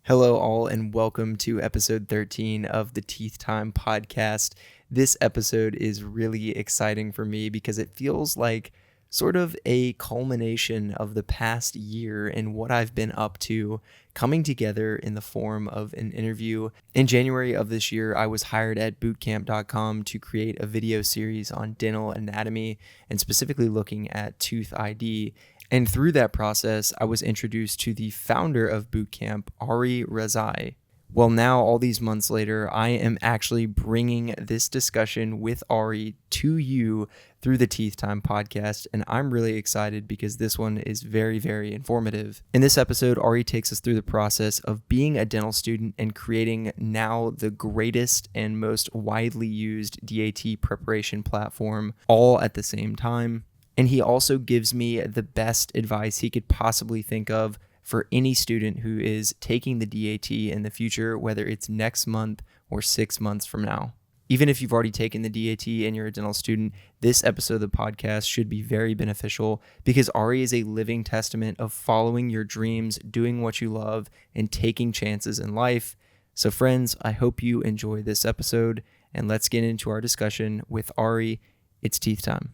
Hello, all, and welcome to episode 13 of the Teeth Time podcast. This episode is really exciting for me because it feels like sort of a culmination of the past year and what I've been up to coming together in the form of an interview. In January of this year, I was hired at bootcamp.com to create a video series on dental anatomy and specifically looking at tooth ID. And through that process, I was introduced to the founder of Bootcamp, Ari Rezaei. Well, now, all these months later, I am actually bringing this discussion with Ari to you through the Teeth Time podcast, and I'm really excited because this one is very, very informative. In this episode, Ari takes us through the process of being a dental student and creating now the greatest and most widely used DAT preparation platform all at the same time. And he also gives me the best advice he could possibly think of for any student who is taking the DAT in the future, whether it's next month or 6 months from now. Even if you've already taken the DAT and you're a dental student, this episode of the podcast should be very beneficial because Ari is a living testament of following your dreams, doing what you love, and taking chances in life. So friends, I hope you enjoy this episode, and let's get into our discussion with Ari. It's Teeth Time.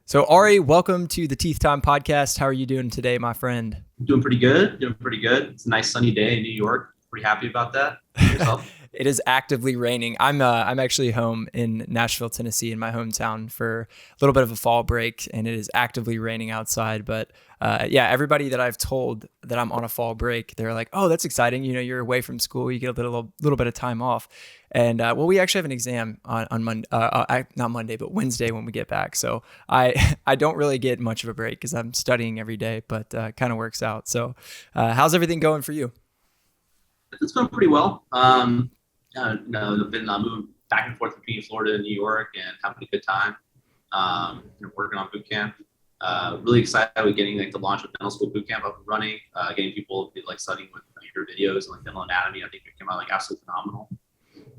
So Ari, welcome to the Teeth Time podcast. How are you doing today, my friend? Doing pretty good. It's a nice sunny day in New York. Pretty happy about that. Yourself? It is actively raining. I'm actually home in Nashville, Tennessee, in my hometown for a little bit of a fall break, and it is actively raining outside. But everybody that I've told that I'm on a fall break, they're like, "Oh, that's exciting! You know, you're away from school. You get a little bit of time off." And we actually have an exam on Monday, not Monday, but Wednesday when we get back. So I don't really get much of a break because I'm studying every day, but kind of works out. So how's everything going for you? It's going pretty well. I've been moving back and forth between Florida and New York and having a good time. Working on bootcamp. Really excited with getting the launch of dental school bootcamp up and running. Getting people studying with your videos and dental anatomy. I think it came out absolutely phenomenal.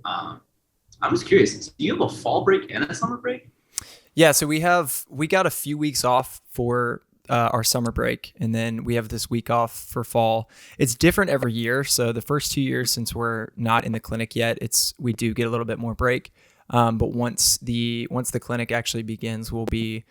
I'm just curious. Do you have a fall break and a summer break? Yeah, so we got a few weeks off for our summer break, and then we have this week off for fall. It's different every year. So the first 2 years, since we're not in the clinic yet, we do get a little bit more break. But once the clinic actually begins, we'll be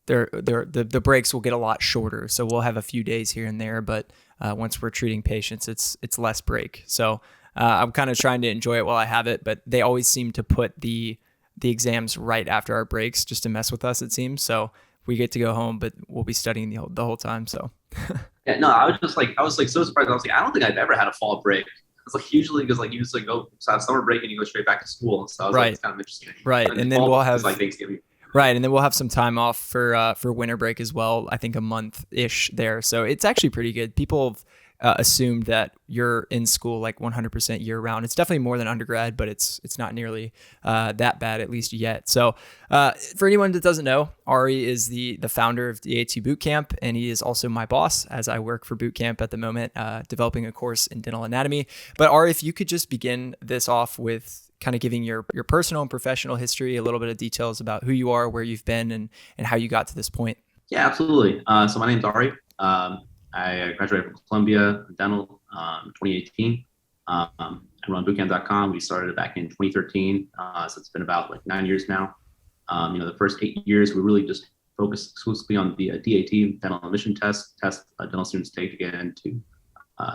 there. The breaks will get a lot shorter. So we'll have a few days here and there, but once we're treating patients, it's less break. So I'm kind of trying to enjoy it while I have it, but they always seem to put the exams right after our breaks just to mess with us, it seems. So we get to go home, but we'll be studying the whole time. So yeah, no, I was so surprised. I was like, I don't think I've ever had a fall break. It's usually because you just go have summer break and you go straight back to school. So I was it's kind of interesting. Right, and then we'll have Thanksgiving. Right, and then we'll have some time off for winter break as well. I think a month-ish there. So it's actually pretty good. People have assumed that you're in school 100% year round. It's definitely more than undergrad, but it's not nearly that bad, at least yet. So for anyone that doesn't know, Ari is the founder of DAT Bootcamp, and he is also my boss as I work for Bootcamp at the moment, developing a course in dental anatomy. But Ari, if you could just begin this off with kind of giving your personal and professional history, a little bit of details about who you are, where you've been, and how you got to this point. Yeah, absolutely. So my name's Ari. I graduated from Columbia Dental in 2018. I run bootcamp.com. We started it back in 2013. So it's been about 9 years now. The first 8 years, we really just focused exclusively on the DAT, dental admission test dental students take to get into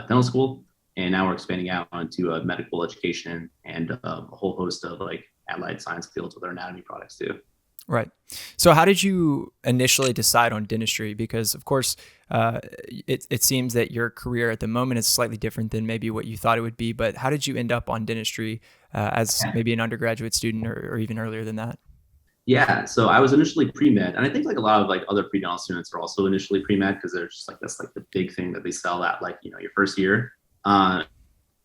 dental school. And now we're expanding out into medical education and a whole host of allied science fields with our anatomy products too. Right. So how did you initially decide on dentistry? Because of course, it seems that your career at the moment is slightly different than maybe what you thought it would be. But how did you end up on dentistry as maybe an undergraduate student or even earlier than that? Yeah. So I was initially pre-med, and I think a lot of other pre-dental students are also initially pre-med because they're just that's the big thing that they sell at your first year. And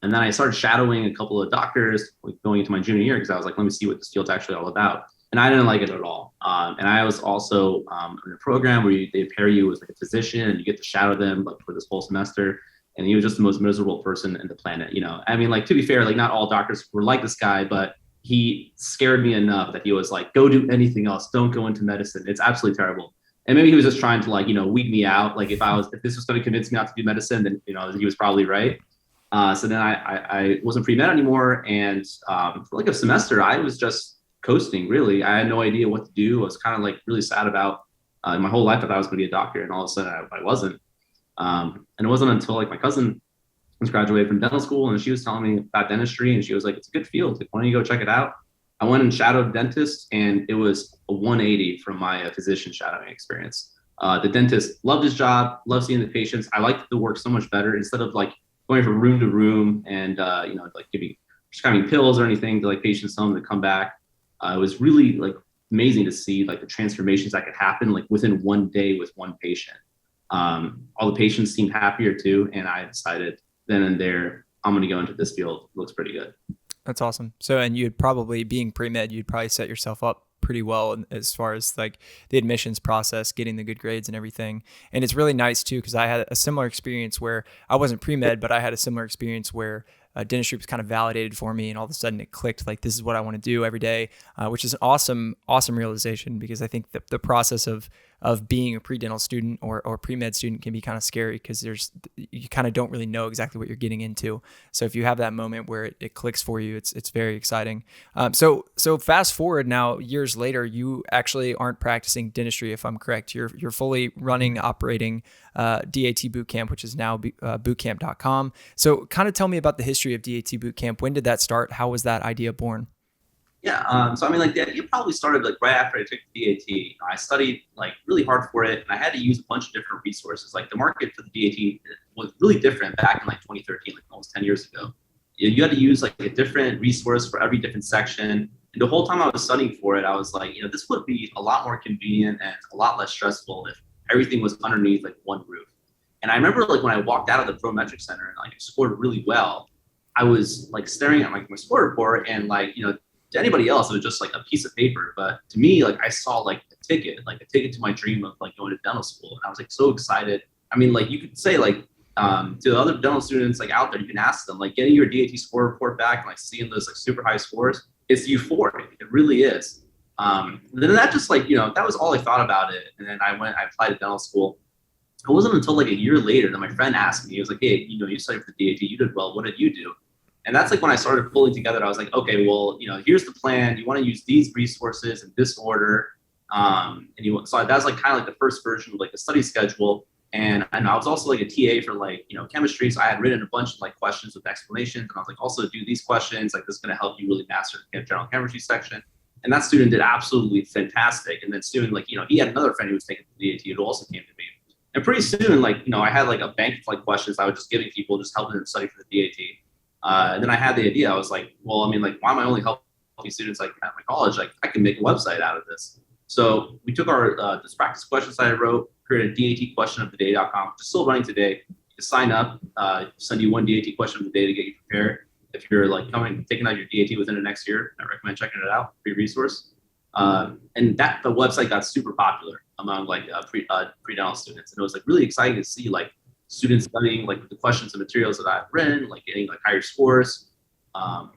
then I started shadowing a couple of doctors going into my junior year because I was let me see what this field's actually all about. And I didn't like it at all. And I was also in a program where they pair you with a physician and you get to shadow them for this whole semester. And he was just the most miserable person in the planet. To be fair, not all doctors were like this guy, but he scared me enough that he was go do anything else. Don't go into medicine. It's absolutely terrible. And maybe he was just trying to weed me out. If this was going to convince me not to do medicine, then he was probably right. So then I wasn't pre-med anymore. And for like a semester, I was just coasting, really. I had no idea what to do. I was kind of like really sad about my whole life. I thought I was going to be a doctor. And all of a sudden I wasn't. And it wasn't until like my cousin was graduated from dental school and she was telling me about dentistry. And she was like, it's a good field. Like, why don't you go check it out? I went and shadowed dentists, and it was a 180 from my physician shadowing experience. The dentist loved his job, loved seeing the patients. I liked the work so much better instead of like going from room to room and like prescribing pills or anything to like patients, telling them to come back. It was really like amazing to see like the transformations that could happen like within one day with one patient. All the patients seemed happier too, and I decided then and there I'm going to go into this field. It looks pretty good. That's awesome. So, and you'd probably, being pre-med, you'd probably set yourself up pretty well as far as like the admissions process, getting the good grades and everything. And it's really nice too, because I had a similar experience where I wasn't pre-med, but I had a similar experience where dentistry was kind of validated for me, and all of a sudden it clicked, like, this is what I want to do every day, which is an awesome realization, because I think the process of being a pre-dental student or pre-med student can be kind of scary, because you kind of don't really know exactly what you're getting into. So if you have that moment where it clicks for you, it's very exciting. So fast forward now, years later, you actually aren't practicing dentistry, if I'm correct. You're fully running, operating DAT Bootcamp, which is now bootcamp.com. So kind of tell me about the history of DAT Bootcamp. When did that start? How was that idea born? Yeah. So I mean, like, the idea probably started like right after I took the DAT. I studied like really hard for it, and I had to use a bunch of different resources. Like, the market for the DAT was really different back in like 2013, like almost 10 years ago. You had to use like a different resource for every different section. And the whole time I was studying for it, I was like, this would be a lot more convenient and a lot less stressful if everything was underneath like one roof. And I remember like when I walked out of the Prometric Center and like scored really well, I was like staring at like my score report, and like, to anybody else, it was just like a piece of paper. But to me, like, I saw like a ticket to my dream of like going to dental school. And I was like so excited. I mean, like, you could say like to the other dental students like out there, you can ask them, like, getting your DAT score report back and like seeing those like super high scores, it's euphoric. It really is. Then that just like, that was all I thought about it. And then I applied to dental school. It wasn't until like a year later that my friend asked me, he was like, hey, you studied for the DAT, you did well, what did you do? And that's like when I started pulling together. I was like, okay, well, here's the plan. You want to use these resources in this order. So that's like kind of like the first version of like the study schedule. And I was also like a TA for like, chemistry. So I had written a bunch of like questions with explanations. And I was like, also do these questions. Like, this is going to help you really master the general chemistry section. And that student did absolutely fantastic. And then soon, like, he had another friend who was taking the DAT who also came to me. And pretty soon, like, I had like a bank of like questions I was just giving people, just helping them study for the DAT. And then I had the idea. I was like, well, I mean, like, why am I only helping students like at my college? Like, I can make a website out of this. So we took our this practice questions that I wrote, created a DAT question of the day.com, which is still running today. You can sign up, send you one DAT question of the day to get you prepared. If you're like taking out your DAT within the next year, I recommend checking it out. Free resource. And the website got super popular among like pre-dental students, and it was like really exciting to see like students studying like the questions and materials that I've written, like getting like higher scores. And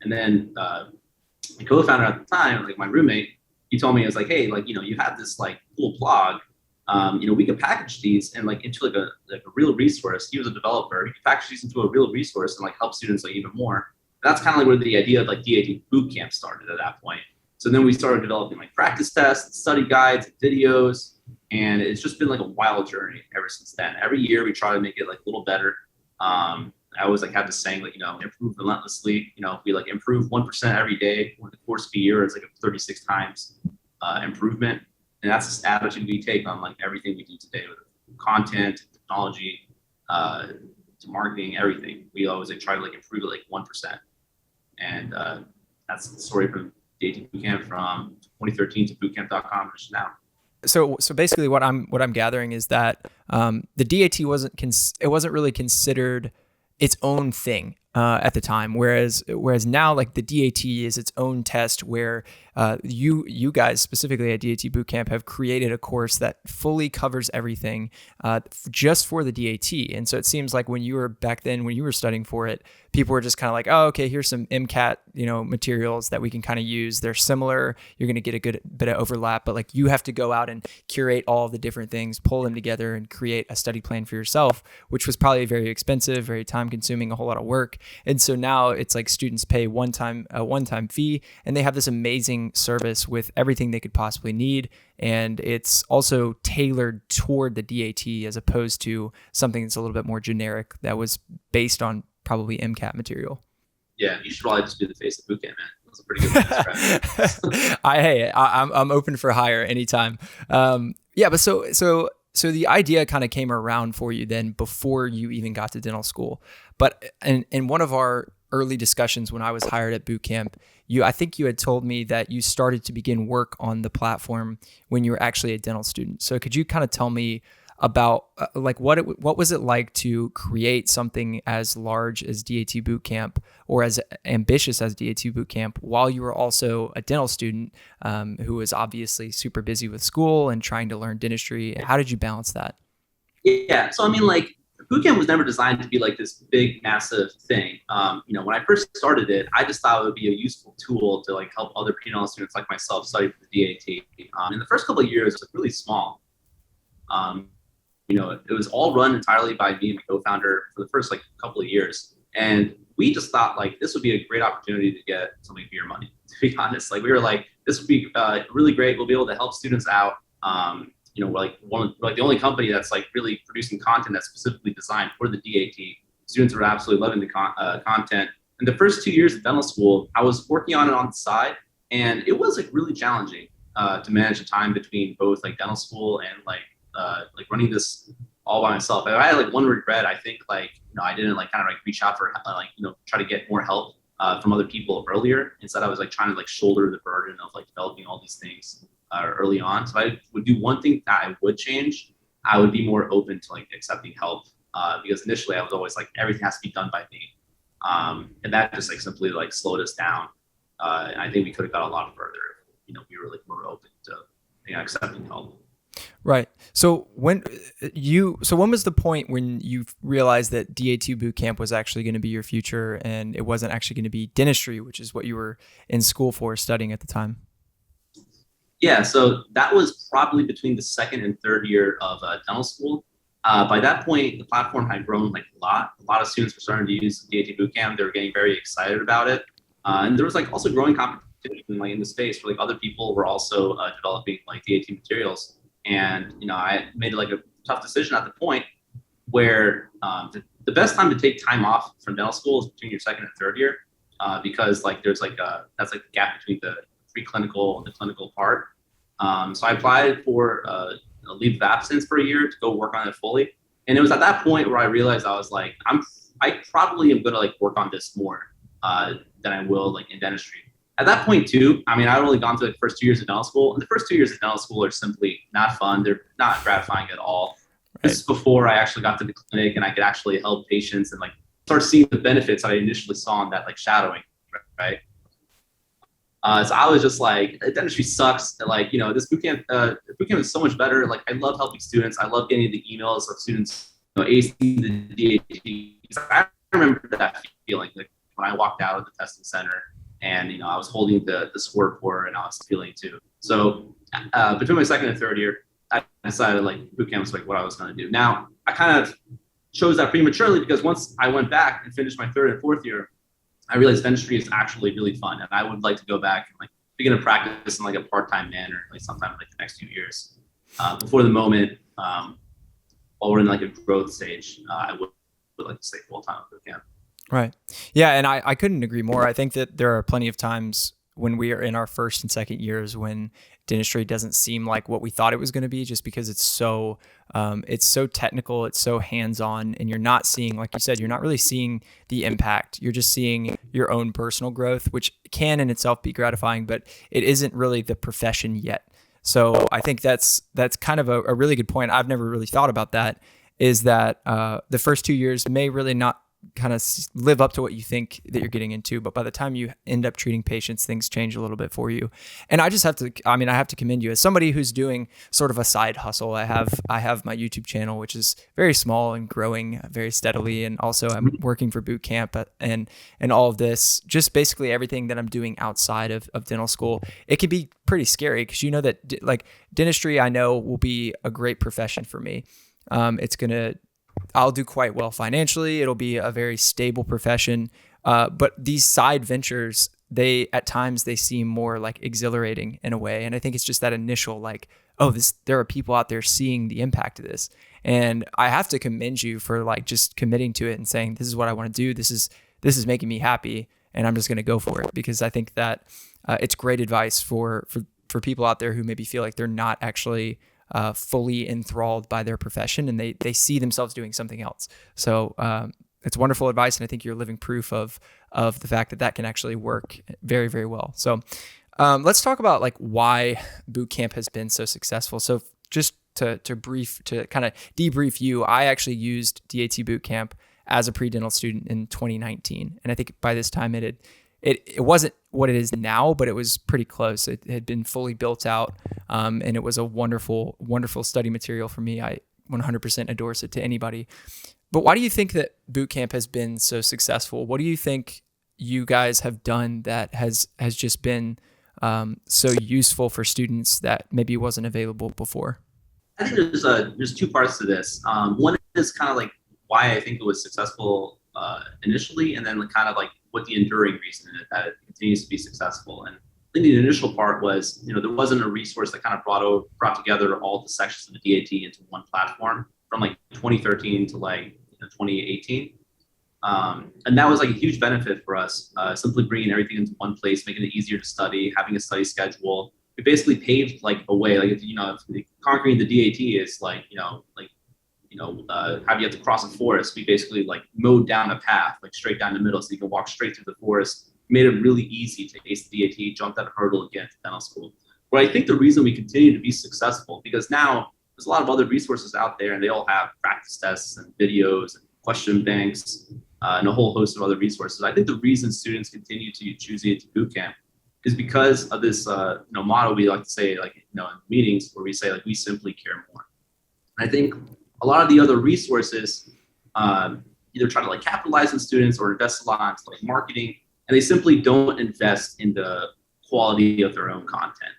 then my co-founder at the time, like my roommate, he told me, it was like, hey, like, you have this like cool blog. We could package these and like into like a real resource. He was a developer. He could package these into a real resource and like help students like even more. That's kind of like where the idea of like DAT Bootcamp started at that point. So then we started developing like practice tests, study guides, videos, and it's just been like a wild journey ever since then. Every year we try to make it like a little better. I always like have this saying, like, improve relentlessly. We like improve 1% every day. Over the course of a year, it's like a 36 times improvement. And that's this attitude we take on like everything we do today, with content, technology, to marketing, everything. We always like try to like improve it like 1%. And that's the story from DAT Bootcamp from 2013 to bootcamp.com, which is now. So basically what I'm gathering is that the DAT wasn't really considered its own thing at the time. Whereas now, like the DAT is its own test where you guys specifically at DAT Bootcamp have created a course that fully covers everything just for the DAT. And so it seems like when you were back then, when you were studying for it, people were just kind of like, oh, okay, here's some MCAT, materials that we can kind of use. They're similar. You're going to get a good bit of overlap, but like you have to go out and curate all of the different things, pull them together and create a study plan for yourself, which was probably very expensive, very time consuming, a whole lot of work. And so now it's like students pay a one-time fee, and they have this amazing service with everything they could possibly need. And it's also tailored toward the DAT as opposed to something that's a little bit more generic that was based on probably MCAT material. Yeah, you should probably just be the face of bootcamp, man. That was a pretty good Hey, I'm open for hire anytime. But so the idea kind of came around for you then before you even got to dental school. But in one of our early discussions when I was hired at bootcamp, I think you had told me that you started to begin work on the platform when you were actually a dental student. So could you kind of tell me about what was it like to create something as large as DAT Bootcamp or as ambitious as DAT Bootcamp while you were also a dental student who was obviously super busy with school and trying to learn dentistry? How did you balance that? Yeah, so I mean, like, bootcamp was never designed to be like this big, massive thing. When I first started it, I just thought it would be a useful tool to like help other pre-dental students like myself study for the DAT. In the first couple of years, it was really small. It was all run entirely by me and my co-founder for the first like couple of years. And we just thought like this would be a great opportunity to get something for your money, to be honest. Like we were like, this would be really great. We'll be able to help students out. We're like the only company that's like really producing content that's specifically designed for the DAT. Students are absolutely loving the content. And the first 2 years of dental school, I was working on it on the side, and it was like really challenging to manage the time between both like dental school and like running this all by myself. If I had like one regret, I think I didn't like kind of like reach out for try to get more help from other people earlier. Instead, I was like trying to like shoulder the burden of like developing all these things early on. So I would do one thing that I would change. I would be more open to like accepting help because initially I was always like everything has to be done by me, and that just like simply like slowed us down. And I think we could have got a lot further if we were like more open to accepting help. Right. So when was the point when you realized that DAT Bootcamp was actually going to be your future and it wasn't actually going to be dentistry, which is what you were in school for studying at the time? Yeah, so that was probably between the second and third year of dental school. By that point, the platform had grown like a lot. A lot of students were starting to use DAT Bootcamp. They were getting very excited about it. And there was like also growing competition like in the space where like other people were also developing like DAT materials. And, I made like a tough decision at the point where the best time to take time off from dental school is between your second and third year because like there's like that's like the gap between the preclinical and the clinical part. So I applied for a leave of absence for a year to go work on it fully. And it was at that point where I realized I was like, I probably am going to like work on this more than I will like in dentistry. At that point too, I mean, I'd only gone through the first 2 years of dental school, and the first 2 years of dental school are simply not fun. They're not gratifying at all. Right. This is before I actually got to the clinic and I could actually help patients and like start seeing the benefits I initially saw in that like shadowing, right? So I was just like, dentistry sucks. Like, this bootcamp is so much better. Like, I love helping students. I love getting the emails of students, acing the DAT. I remember that feeling like when I walked out of the testing center and, I was holding the score for and I was feeling too. So between my second and third year, I decided like bootcamp was like what I was going to do. Now, I kind of chose that prematurely because once I went back and finished my third and fourth year, I realized dentistry is actually really fun, and I would like to go back and like begin to practice in like a part-time manner, like sometime in like the next few years. Before the moment, while we're in like a growth stage, I would like to stay full-time at bootcamp. Right. Yeah, and I couldn't agree more. I think that there are plenty of times when we are in our first and second years when dentistry doesn't seem like what we thought it was going to be, just because it's so technical, it's so hands-on, and you're not seeing, like you said, you're not really seeing the impact. You're just seeing your own personal growth, which can in itself be gratifying, but it isn't really the profession yet. So I think that's kind of a really good point. I've never really thought about that, is that the first 2 years may really not kind of live up to what you think that you're getting into, but by the time you end up treating patients, things change a little bit for you. And I have to commend you as somebody who's doing sort of a side hustle. I have my YouTube channel, which is very small and growing very steadily, and also I'm working for Bootcamp and all of this. Just basically everything that I'm doing outside of dental school, it can be pretty scary because you know that like dentistry, I know will be a great profession for me. I'll do quite well financially. It'll be a very stable profession. But these side ventures, at times they seem more like exhilarating in a way. And I think it's just that initial like, there are people out there seeing the impact of this. And I have to commend you for like just committing to it and saying, this is what I want to do. This is making me happy, and I'm just going to go for it, because I think that it's great advice for people out there who maybe feel like they're not actually fully enthralled by their profession, and they see themselves doing something else. So it's wonderful advice, and I think you're living proof of the fact that can actually work very, very well. So let's talk about like why Bootcamp has been so successful. So just to kind of debrief you, I actually used DAT Bootcamp as a pre-dental student in 2019, and I think by this time it wasn't what it is now, but it was pretty close. It had been fully built out, and it was a wonderful, wonderful study material for me. I 100% endorse it to anybody. But why do you think that Bootcamp has been so successful? What do you think you guys have done that has just been so useful for students that maybe wasn't available before? I think there's two parts to this. One is kind of like why I think it was successful initially, and then kind of like what the enduring reason is that it continues to be successful. And I think the initial part was, there wasn't a resource that kind of brought together all the sections of the DAT into one platform from like 2013 to like 2018. And that was like a huge benefit for us, simply bringing everything into one place, making it easier to study, having a study schedule. It basically paved like a way, like, if conquering the DAT is like, how you have to cross a forest. We basically like mowed down a path, like straight down the middle, so you can walk straight through the forest. Made it really easy to ace the DAT, jump that hurdle again to dental school. But I think the reason we continue to be successful, because now there's a lot of other resources out there, and they all have practice tests and videos and question banks and a whole host of other resources. I think the reason students continue to choose DAT Bootcamp is because of this motto we like to say, like, in meetings, where we say, like, we simply care more. And I think a lot of the other resources either try to like capitalize on students or invest a lot into like marketing, and they simply don't invest in the quality of their own content.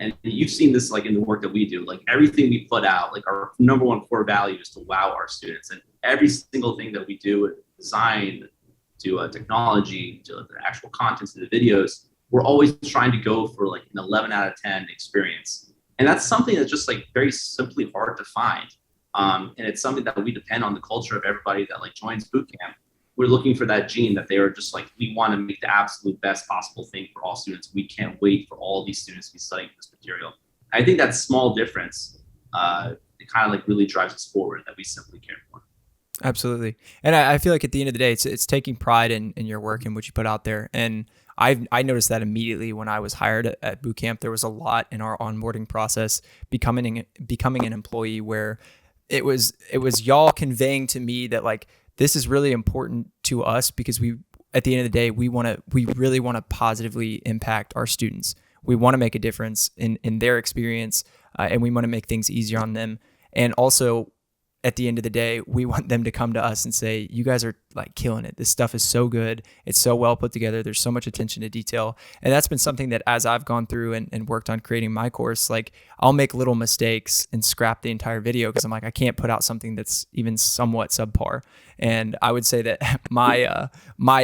And you've seen this like in the work that we do, like everything we put out, like our number one core value is to wow our students, and every single thing that we do, design to technology, to the actual content, to the videos, we're always trying to go for like an 11 out of 10 experience. And that's something that's just like very simply hard to find. And it's something that we depend on the culture of everybody that like joins Bootcamp. We're looking for that gene that they are just like, we want to make the absolute best possible thing for all students. We can't wait for all these students to be studying this material. I think that small difference, it kind of like really drives us forward, that we simply care more. Absolutely. And I feel like at the end of the day, it's taking pride in your work and what you put out there. And I noticed that immediately when I was hired at Bootcamp. There was a lot in our onboarding process, becoming an employee, where it was y'all conveying to me that like, this is really important to us, because at the end of the day, we really want to positively impact our students. We want to make a difference in their experience, and we want to make things easier on them. And also, at the end of the day, we want them to come to us and say, you guys are like killing it. This stuff is so good. It's so well put together. There's so much attention to detail. And that's been something that as I've gone through and worked on creating my course, like I'll make little mistakes and scrap the entire video, because I'm like, I can't put out something that's even somewhat subpar. And I would say that my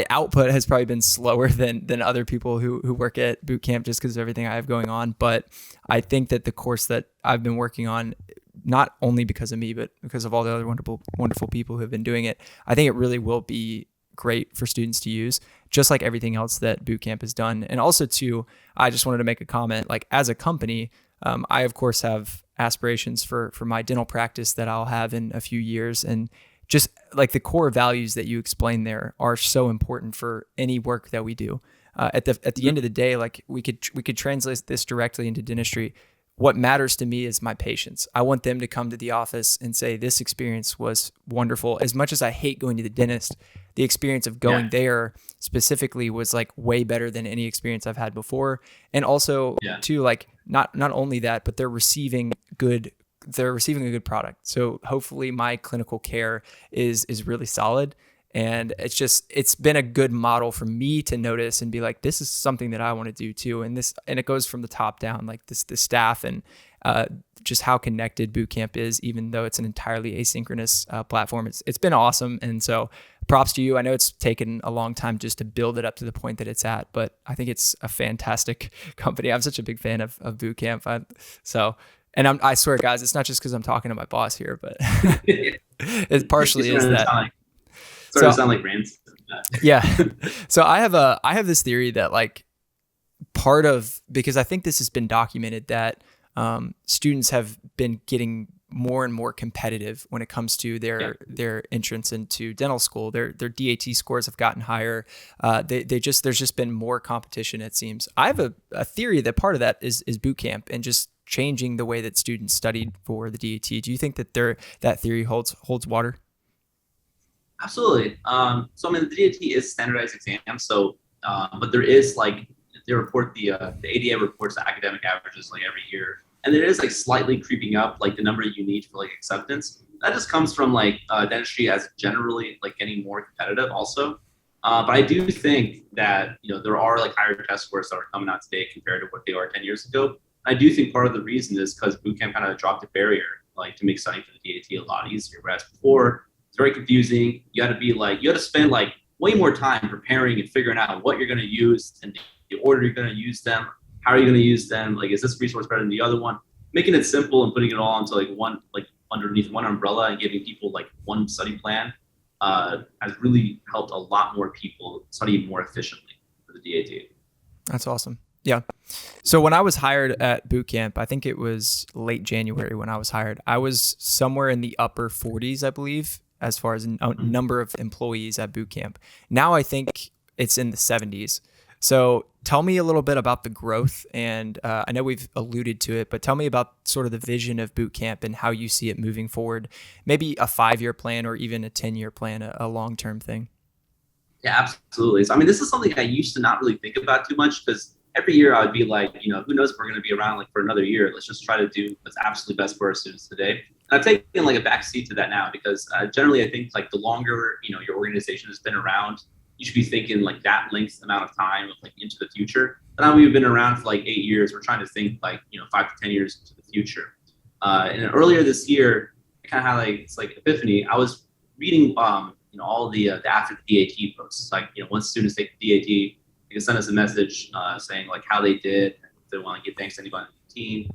output has probably been slower than other people who work at Bootcamp, just because of everything I have going on. But I think that the course that I've been working on, not only because of me, but because of all the other wonderful people who have been doing it, I think it really will be great for students to use, just like everything else that Bootcamp has done. And also too, I just wanted to make a comment, like as a company, I of course have aspirations for my dental practice that I'll have in a few years. And just like the core values that you explained there are so important for any work that we do. At the end of the day, like we could translate this directly into dentistry. what matters to me is my patients. I want them to come to the office and say, this experience was wonderful. As much as I hate going to the dentist, the experience of going there specifically was like way better than any experience I've had before. And also too, like not only that, but they're receiving a good product. So hopefully my clinical care is really solid. And it's been a good model for me to notice and be like, this is something that I want to do too. And it goes from the top down, like the staff and just how connected Bootcamp is, even though it's an entirely asynchronous platform. It's been awesome. And so props to you. I know it's taken a long time just to build it up to the point that it's at, but I think it's a fantastic company. I'm such a big fan of Bootcamp. I swear, guys, it's not just because I'm talking to my boss here, but it partially is that. Starting to sound like Ransom. Yeah. So I have this theory that like because I think this has been documented that students have been getting more and more competitive when it comes to their entrance into dental school. Their DAT scores have gotten higher. There's just been more competition, it seems. I have a theory that part of that is Bootcamp and just changing the way that students studied for the DAT. Do you think that that theory holds water? Absolutely. So I mean, the DAT is standardized exam. So, but there is like the ADA reports the academic averages like every year, and there is like slightly creeping up like the number you need for like acceptance. That just comes from like dentistry as generally like getting more competitive also. But I do think that there are like higher test scores that are coming out today compared to what they are 10 years ago. I do think part of the reason is because Bootcamp kind of dropped the barrier like to make studying for the DAT a lot easier, whereas before it's very confusing. You had to spend like way more time preparing and figuring out what you're going to use and the order you're going to use them. How are you going to use them? Like, is this resource better than the other one? Making it simple and putting it all into like one, like underneath one umbrella and giving people like one study plan has really helped a lot more people study more efficiently for the DAT. That's awesome. Yeah. So when I was hired at Bootcamp, I think it was late January when I was hired, I was somewhere in the upper 40s, I believe, as far as number of employees at Bootcamp. Now I think it's in the 70s. So tell me a little bit about the growth. And I know we've alluded to it, but tell me about sort of the vision of Bootcamp and how you see it moving forward. Maybe a 5-year plan or even a 10-year plan, a long-term thing. Yeah, absolutely. So, I mean, this is something I used to not really think about too much because every year I would be like, who knows if we're going to be around like for another year. Let's just try to do what's absolutely best for our students today. And I've taken like a backseat to that now because generally I think like the longer, your organization has been around, you should be thinking like that length amount of time like into the future. But now we've been around for like 8 years. We're trying to think like, 5 to 10 years into the future. And earlier this year, I kind of had like, it's like epiphany. I was reading, all the after the DAT posts. Like, once students take the DAT, they can send us a message saying like how they did, if they want to give thanks to anybody on the team,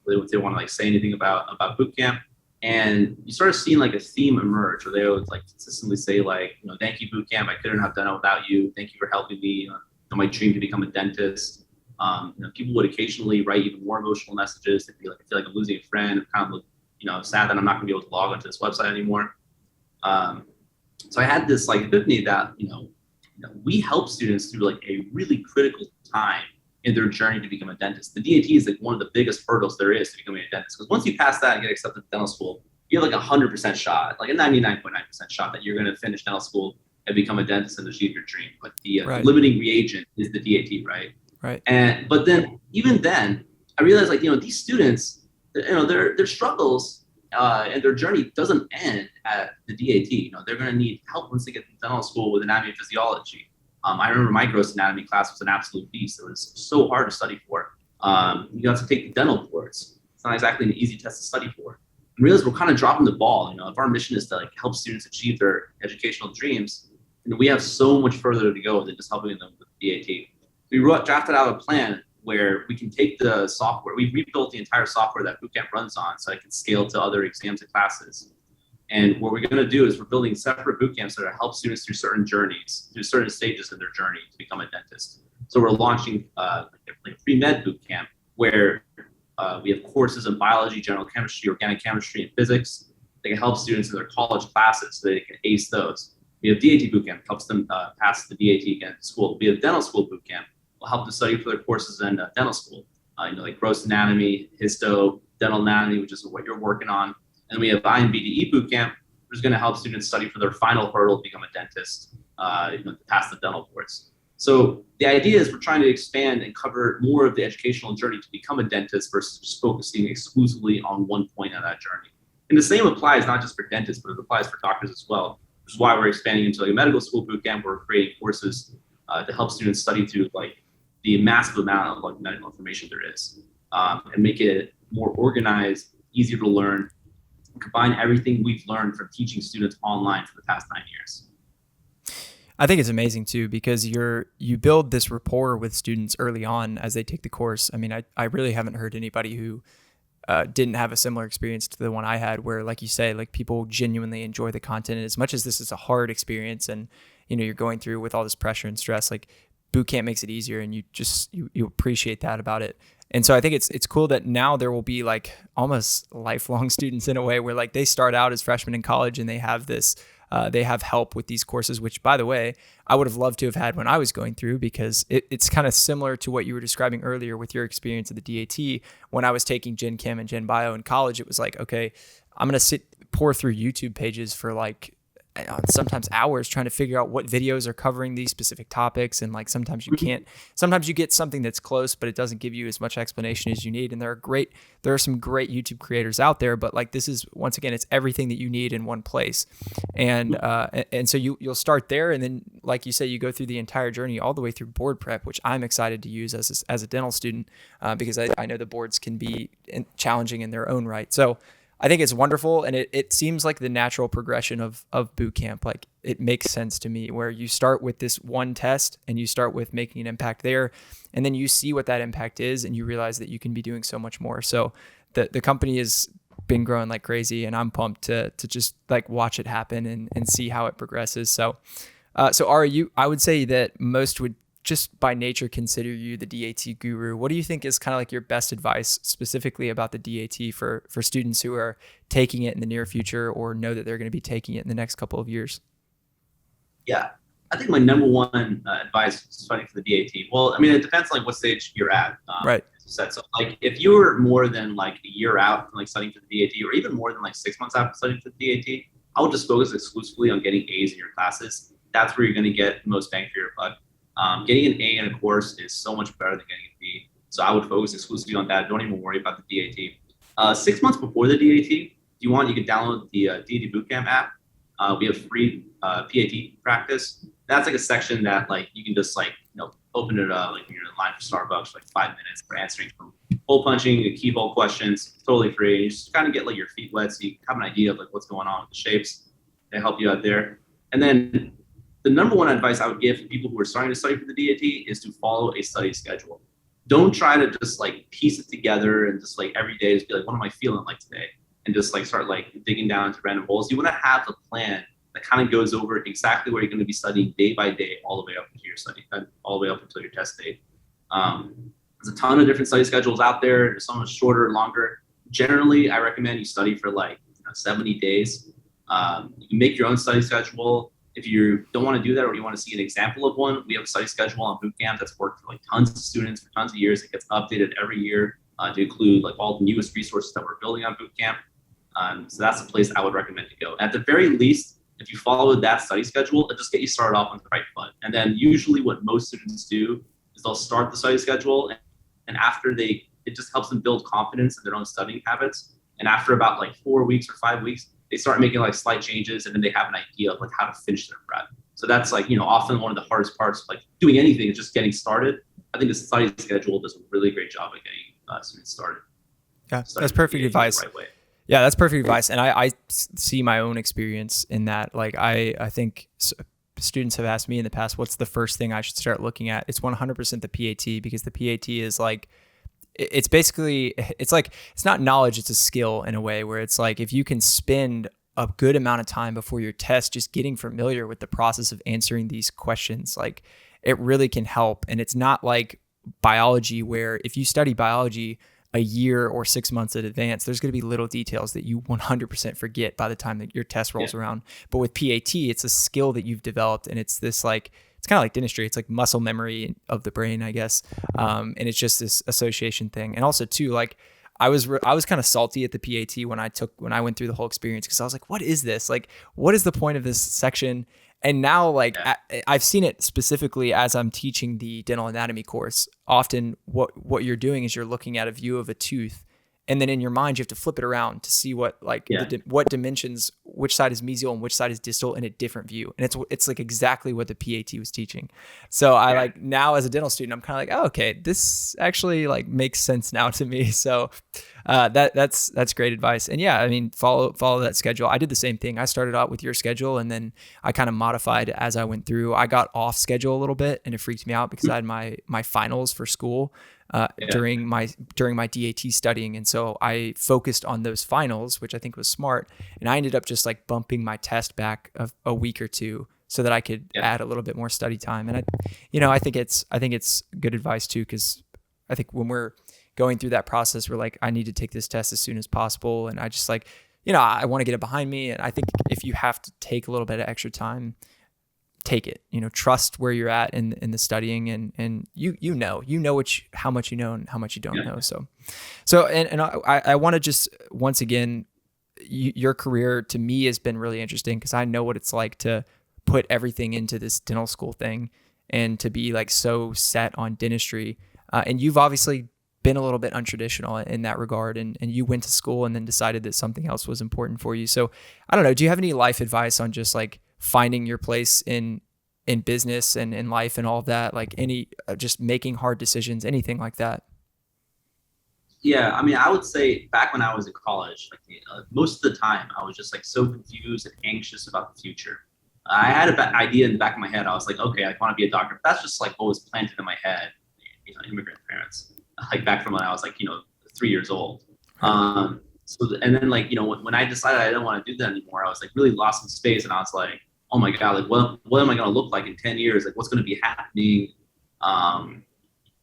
if they want to like say anything about Bootcamp. And you start seeing like a theme emerge where they would like consistently say like, thank you Bootcamp, I couldn't have done it without you. Thank you for helping me on my dream to become a dentist. People would occasionally write even more emotional messages. They'd be like, I feel like I'm losing a friend. I'm kind of sad that I'm not gonna be able to log onto this website anymore. So I had this like epiphany that, we help students through like a really critical time in their journey to become a dentist. The DAT is like one of the biggest hurdles there is to becoming a dentist. Because once you pass that and get accepted to dental school, you have like 100% shot, like a 99.9% shot that you're going to finish dental school and become a dentist and achieve your dream. But the limiting reagent is the DAT, right? Right. But then, even then, I realized like, these students, their struggles and their journey doesn't end at the DAT. They're going to need help once they get to dental school with anatomy and physiology. I remember my gross anatomy class was an absolute beast. It was so hard to study for. You have to take the dental boards. It's not exactly an easy test to study for. And realize we're kind of dropping the ball. If our mission is to like help students achieve their educational dreams, we have so much further to go than just helping them with DAT. We drafted out a plan where we can take the software. We rebuilt the entire software that Bootcamp runs on so it can scale to other exams and classes. And what we're going to do is we're building separate bootcamps that help students through certain journeys, through certain stages of their journey to become a dentist. So we're launching like pre-med bootcamp where we have courses in biology, general chemistry, organic chemistry, and physics. They can help students in their college classes so they can ace those. We have DAT bootcamp, helps them pass the DAT again at school. We have dental school bootcamp, will help them study for their courses in dental school. like gross anatomy, histo, dental anatomy, which is what you're working on. And we have IMBDE Bootcamp, which is going to help students study for their final hurdle to become a dentist, to pass the dental boards. So the idea is we're trying to expand and cover more of the educational journey to become a dentist versus just focusing exclusively on one point of that journey. And the same applies not just for dentists, but it applies for doctors as well, which is why we're expanding into like a medical school bootcamp. We're creating courses to help students study through like the massive amount of like medical information there is, and make it more organized, easier to learn, and combine everything we've learned from teaching students online for the past 9 years. I think it's amazing too, because you build this rapport with students early on as they take the course. I mean, I really haven't heard anybody who didn't have a similar experience to the one I had, where, like you say, like people genuinely enjoy the content. And as much as this is a hard experience and, you know, you're going through with all this pressure and stress, like boot camp makes it easier, and you appreciate that about it. And so I think it's cool that now there will be like almost lifelong students in a way, where like they start out as freshmen in college and they have this, they have help with these courses, which, by the way, I would have loved to have had when I was going through, because it's kind of similar to what you were describing earlier with your experience at the DAT. When I was taking Gen Chem and Gen Bio in college, it was like, okay, I'm going to pour through YouTube pages for like sometimes hours trying to figure out what videos are covering these specific topics. And like sometimes you get something that's close, but it doesn't give you as much explanation as you need. And there are some great YouTube creators out there, but like this is, once again, it's everything that you need in one place. And so you'll start there, and then, like you say, you go through the entire journey all the way through board prep, which I'm excited to use as a dental student, because I know the boards can be challenging in their own right. So I think it's wonderful, and it seems like the natural progression of boot camp. Like it makes sense to me, where you start with this one test and you start with making an impact there, and then you see what that impact is, and you realize that you can be doing so much more. So the company has been growing like crazy, and I'm pumped to just like watch it happen and see how it progresses. So Ari, I would say that most would just by nature consider you the DAT guru. What do you think is kind of like your best advice specifically about the DAT for students who are taking it in the near future, or know that they're going to be taking it in the next couple of years? Yeah, I think my number one advice studying for the DAT. Well, I mean, it depends like what stage you're at. Right. So like if you were more than like a year out from like studying for the DAT, or even more than like 6 months after studying for the DAT, I would just focus exclusively on getting A's in your classes. That's where you're going to get the most bang for your buck. Getting an A in a course is so much better than getting a B. So I would focus exclusively on that. Don't even worry about the DAT. 6 months before the DAT, if you want, you can download the DAT Bootcamp app. We have free PAT practice. That's like a section that like you can just like, open it up like when you're in line for Starbucks for like 5 minutes for answering some hole punching and keyhole questions, totally free. You just kind of get like your feet wet so you have an idea of like what's going on with the shapes. They help you out there. And then the number one advice I would give to people who are starting to study for the DAT is to follow a study schedule. Don't try to just like piece it together and just like every day just be like, what am I feeling like today? And just like start like digging down into random holes. You want to have a plan that kind of goes over exactly where you're going to be studying day by day, all the way up into your study, all the way up until your test date. There's a ton of different study schedules out there. There's some shorter, longer. Generally, I recommend you study for like 70 days. You can make your own study schedule. If you don't want to do that, or you want to see an example of one, we have a study schedule on Bootcamp that's worked for like tons of students for tons of years. It gets updated every year to include like all the newest resources that we're building on Bootcamp. So that's a place I would recommend to go. At the very least, if you follow that study schedule, it'll just get you started off on the right foot. And then usually what most students do is they'll start the study schedule, and after it just helps them build confidence in their own studying habits. And after about like 4 weeks or 5 weeks, they start making like slight changes, and then they have an idea of like how to finish their prep. So that's like, often one of the hardest parts of like doing anything is just getting started. I think the study schedule does a really great job of getting students started. Yeah, that's perfect advice. The right way. Yeah, that's perfect advice. And I see my own experience in that. Like I think students have asked me in the past, what's the first thing I should start looking at? It's 100% the PAT, because the PAT is like, it's basically, it's like, it's not knowledge, it's a skill in a way, where it's like, if you can spend a good amount of time before your test just getting familiar with the process of answering these questions, like it really can help. And it's not like biology, where if you study biology a year or 6 months in advance, there's going to be little details that you 100% forget by the time that your test rolls around. But with PAT, it's a skill that you've developed, and it's this like it's kind of like dentistry. It's like muscle memory of the brain, I guess. And it's just this association thing. And also too, like I was kind of salty at the PAT when I went through the whole experience, because I was like, what is this? Like, what is the point of this section? And now, like, I've seen it specifically as I'm teaching the dental anatomy course. Often what you're doing is you're looking at a view of a tooth, and then in your mind, you have to flip it around to see what what dimensions, which side is mesial and which side is distal in a different view. And it's like exactly what the PAT was teaching. So I like now as a dental student, I'm kind of like, oh, okay, this actually like makes sense now to me. So that's great advice. And yeah, I mean, follow that schedule. I did the same thing. I started out with your schedule, and then I kind of modified as I went through. I got off schedule a little bit, and it freaked me out because I had my finals for school during my DAT studying. And so I focused on those finals, which I think was smart. And I ended up just like bumping my test back a week or two so that I could add a little bit more study time. And I think it's good advice too, because I think when we're going through that process, we're like, I need to take this test as soon as possible. And I just like, I want to get it behind me. And I think if you have to take a little bit of extra time, take it, trust where you're at in the studying, and how much you know and how much you don't know. So, and I want to just, once again, your career to me has been really interesting, because I know what it's like to put everything into this dental school thing and to be like so set on dentistry. And you've obviously been a little bit untraditional in that regard, and you went to school and then decided that something else was important for you. So I don't know, do you have any life advice on just like finding your place in business and in life and all of that, like any just making hard decisions, anything like that? Yeah, I mean, I would say back when I was in college, like most of the time I was just like so confused and anxious about the future. I had an idea in the back of my head. I was like, okay, I want to be a doctor. But that's just like what was planted in my head, immigrant parents, like back from when I was like, 3 years old. And then like, when I decided I didn't want to do that anymore, I was like really lost in space. And I was like, oh my God, like what am I going to look like in 10 years? Like what's going to be happening? Am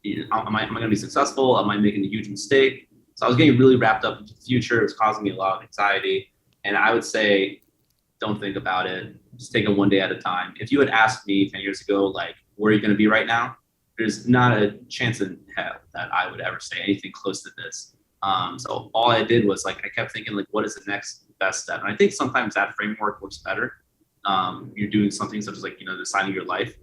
I going to be successful? Am I making a huge mistake? So I was getting really wrapped up into the future. It was causing me a lot of anxiety. And I would say, don't think about it. Just take it one day at a time. If you had asked me 10 years ago, like, where are you going to be right now? There's not a chance in hell that I would ever say anything close to this. So all I did was like, I kept thinking like, what is the next best step? And I think sometimes that framework works better. You're doing something such as like, deciding your life,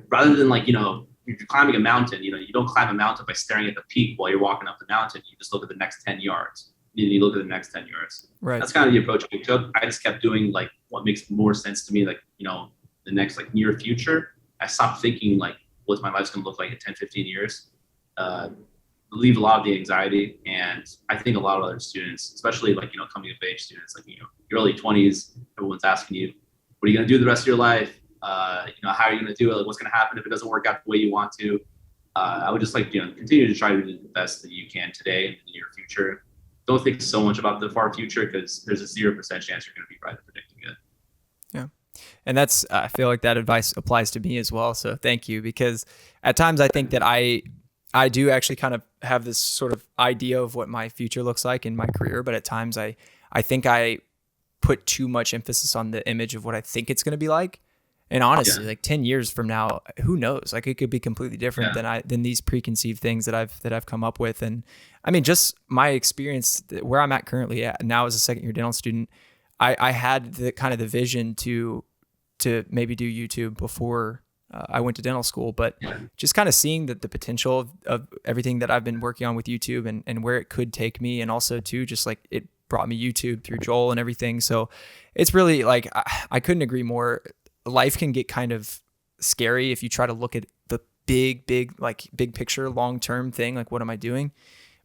rather than like, if you're climbing a mountain, you don't climb a mountain by staring at the peak while you're walking up the mountain. You just look at the next 10 yards. You look at the next 10 yards. Right. That's kind of the approach I took. I just kept doing like what makes more sense to me, like, the next like near future. I stopped thinking like, what's my life's going to look like in 10, 15 years. Relieve a lot of the anxiety. And I think a lot of other students, especially like, coming of age students, like, your early 20s, everyone's asking you, what are you going to do the rest of your life? How are you going to do it? Like, what's going to happen if it doesn't work out the way you want to? I would just like, continue to try to do the best that you can today and in the near future. Don't think so much about the far future, because there's a 0% chance you're going to be right at predicting it. Yeah. And that's, I feel like that advice applies to me as well. So thank you, because at times I think that I do actually kind of have this sort of idea of what my future looks like in my career. But at times I think I put too much emphasis on the image of what I think it's going to be like. And honestly, like 10 years from now, who knows? Like it could be completely different than these preconceived things that I've come up with. And I mean, just my experience where I'm at currently now as a second year dental student, I had the kind of the vision to maybe do YouTube before I went to dental school, but just kind of seeing the potential of everything that I've been working on with YouTube and where it could take me. And also too, just like it brought me YouTube through Joel and everything. So it's really like, I couldn't agree more. Life can get kind of scary if you try to look at the big picture, long-term thing. Like, what am I doing?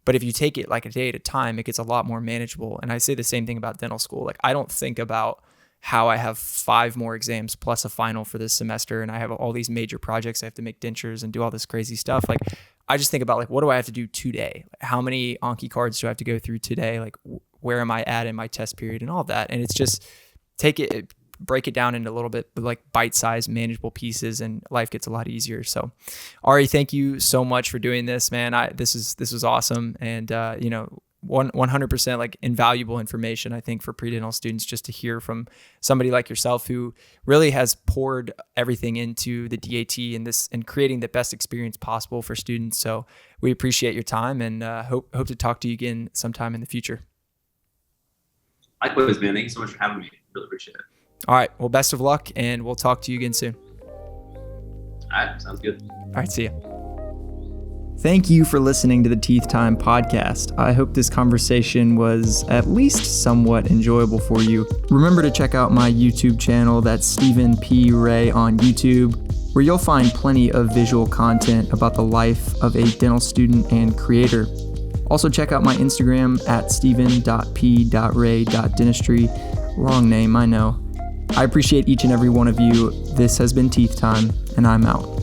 But if you take it like a day at a time, it gets a lot more manageable. And I say the same thing about dental school. Like, I don't think about how I have 5 more exams plus a final for this semester, and I have all these major projects. I have to make dentures and do all this crazy stuff. Like, I just think about like, what do I have to do today? Like, how many Anki cards do I have to go through today? Like, where am I at in my test period and all that? And it's just break it down into a little bit like bite-sized manageable pieces, and life gets a lot easier. So Ari, thank you so much for doing this, man. This was awesome. And 100% like invaluable information, I think, for pre-dental students, just to hear from somebody like yourself who really has poured everything into the DAT and creating the best experience possible for students. So we appreciate your time, and hope to talk to you again sometime in the future. Likewise, man. Thank you so much for having me. Really appreciate it. All right. Well, best of luck, and we'll talk to you again soon. All right. Sounds good. All right. See ya. Thank you for listening to the Teeth Time podcast. I hope this conversation was at least somewhat enjoyable for you. Remember to check out my YouTube channel, that's Stephen P. Ray on YouTube, where you'll find plenty of visual content about the life of a dental student and creator. Also check out my Instagram at stephen.p.ray.dentistry. Long name, I know. I appreciate each and every one of you. This has been Teeth Time, and I'm out.